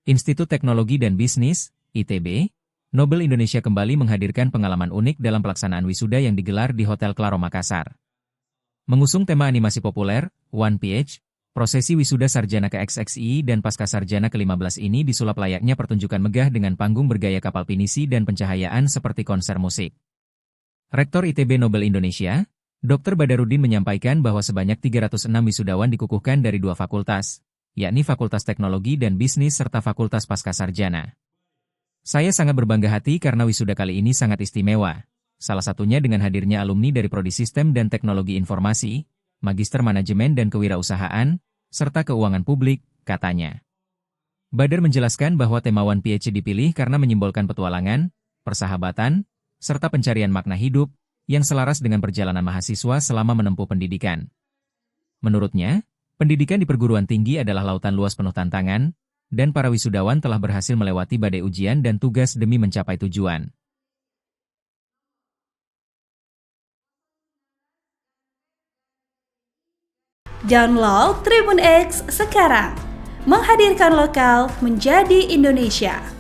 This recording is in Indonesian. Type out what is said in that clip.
Institut Teknologi dan Bisnis, ITB, Nobel Indonesia kembali menghadirkan pengalaman unik dalam pelaksanaan wisuda yang digelar di Hotel Claro Makassar. Mengusung tema animasi populer, One PH, prosesi wisuda sarjana ke-XXI dan pasca sarjana ke-15 ini disulap layaknya pertunjukan megah dengan panggung bergaya kapal pinisi dan pencahayaan seperti konser musik. Rektor ITB Nobel Indonesia, Dr. Badarudin menyampaikan bahwa sebanyak 306 wisudawan dikukuhkan dari dua fakultas, yakni Fakultas Teknologi dan Bisnis serta Fakultas Pascasarjana. Saya sangat berbangga hati karena wisuda kali ini sangat istimewa, salah satunya dengan hadirnya alumni dari Prodi Sistem dan Teknologi Informasi, Magister Manajemen dan Kewirausahaan, serta Keuangan Publik, katanya. Badar menjelaskan bahwa tema One PH dipilih karena menyimbolkan petualangan, persahabatan, serta pencarian makna hidup, yang selaras dengan perjalanan mahasiswa selama menempuh pendidikan. Menurutnya, pendidikan di perguruan tinggi adalah lautan luas penuh tantangan, dan para wisudawan telah berhasil melewati badai ujian dan tugas demi mencapai tujuan. Download Tribun X sekarang, menghadirkan lokal menjadi Indonesia.